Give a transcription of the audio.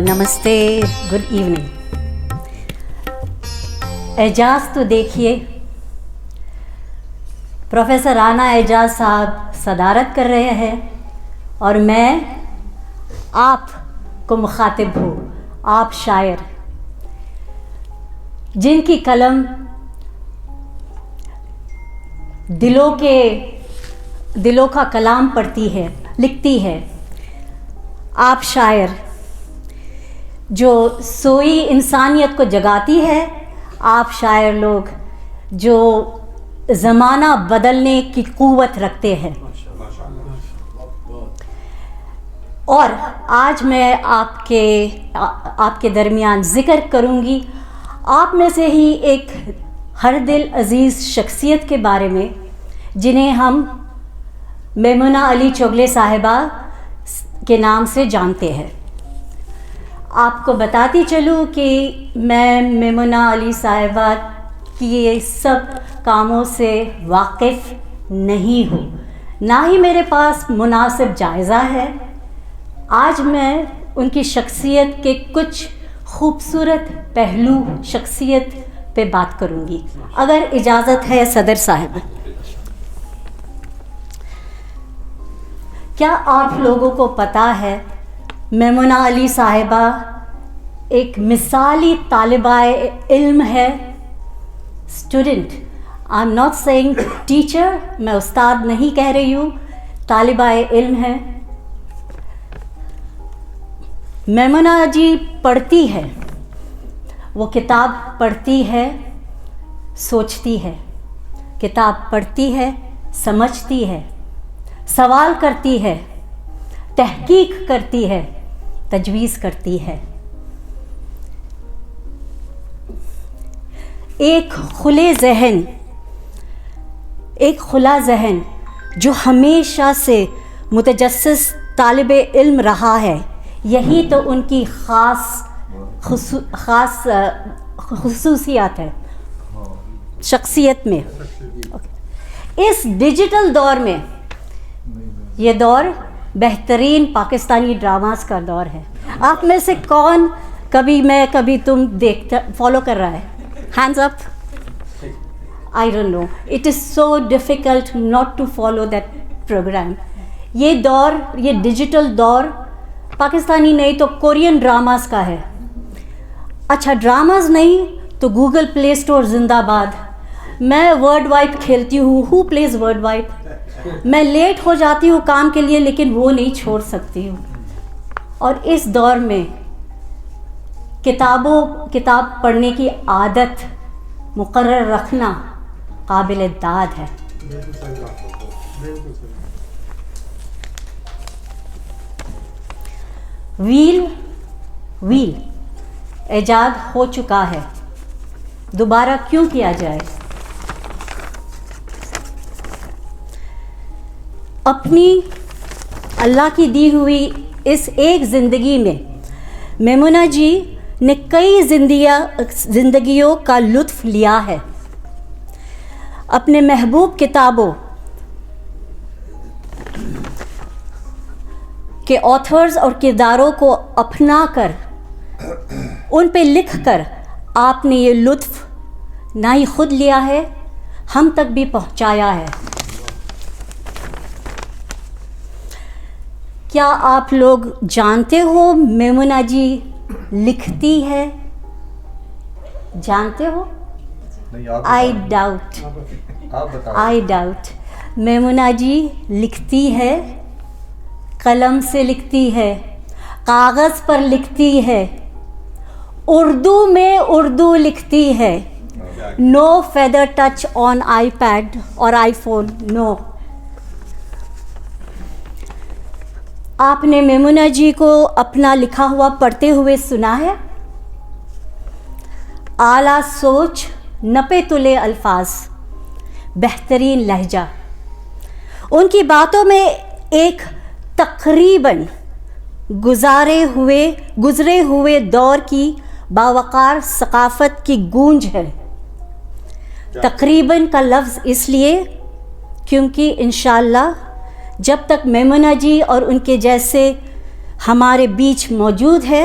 नमस्ते, good evening. Ejaz तो देखिए, प्रोफेसर राना एजाज साहब सदारत कर रहे हैं और मैं आपको मुखातिब हूँ, आप शायर जिनकी कलम दिलों का कलाम पढ़ती है, लिखती है। आप शायर जो सोई इंसानियत को जगाती है। आप शायर लोग जो ज़माना बदलने की क़ुव्वत रखते हैं। और आज मैं आपके दरमियान ज़िक्र करूँगी आप में से ही एक हर दिल अज़ीज़ शख्सियत के बारे में, जिन्हें हम मेमुना अली चोगले साहिबा के नाम से जानते हैं। आपको बताती चलूँ कि मैं मेमुना अली साहिबा की ये सब कामों से वाकिफ़ नहीं हूँ, ना ही मेरे पास मुनासिब जायज़ा है। आज मैं उनकी शख्सियत के कुछ खूबसूरत पहलू शख्सियत पे बात करूँगी, अगर इजाज़त है सदर साहब। क्या आप लोगों को पता है मेमुना अली साहिबा एक मिसाली तालिबाए इल्म है, student. I am not saying teacher, मैं उस्ताद नहीं कह रही हूँ, तालिबाए इल्म है। मेमुना जी पढ़ती है, वो किताब पढ़ती है, सोचती है, किताब पढ़ती है, समझती है, सवाल करती है, तहकीक करती है, तजवीज़ करती है। एक खुला ज़हन जो हमेशा से मुतजस्सिस तालिबे इल्म रहा है, यही तो उनकी ख़ास खुसूसियात है शख्सियत में। इस डिजिटल दौर में ये दौर बेहतरीन पाकिस्तानी ड्रामास का दौर है। आप में से कौन कभी तुम फॉलो कर रहा है? Hands up. I don't know, it is so difficult not to follow that programme. ये दौर, ये डिजिटल दौर पाकिस्तानी नहीं तो कोरियन ड्रामास का है। अच्छा, ड्रामास नहीं तो गूगल प्ले स्टोर जिंदाबाद। मैं वर्ड वाइप खेलती हूँ, हु प्लेज वर्ड वाइप। मैं लेट हो जाती हूँ काम के लिए, लेकिन वो नहीं छोड़ सकती हूँ। और इस दौर में किताब पढ़ने की आदत मुकर्रर रखना काबिल दाद है। व्हील ऐजाद हो चुका है, दोबारा क्यों किया जाए? अपनी अल्लाह की दी हुई इस एक ज़िंदगी में मेमुना जी ने कई ज़िंदगियों का लुत्फ़ लिया है। अपने महबूब किताबों के ऑथर्स और किरदारों को अपना कर, उन पे लिख कर आपने ये लुत्फ़ ना ही खुद लिया है, हम तक भी पहुंचाया है। क्या आप लोग जानते हो मेमुना जी लिखती है? जानते हो? I doubt. मेमुना जी लिखती है, कलम से लिखती है, कागज़ पर लिखती है, उर्दू में उर्दू लिखती है। No feather touch on iPad और आईफोन, नो। आपने मेमुना जी को अपना लिखा हुआ पढ़ते हुए सुना है? आला सोच, नपे तुले अल्फाज, बेहतरीन लहजा। उनकी बातों में एक तकरीबन गुज़रे हुए दौर की बावकार सकाफ़त की गूंज है। तकरीबन का लफ्ज़ इसलिए क्योंकि इंशाअल्लाह जब तक मेमुना जी और उनके जैसे हमारे बीच मौजूद है,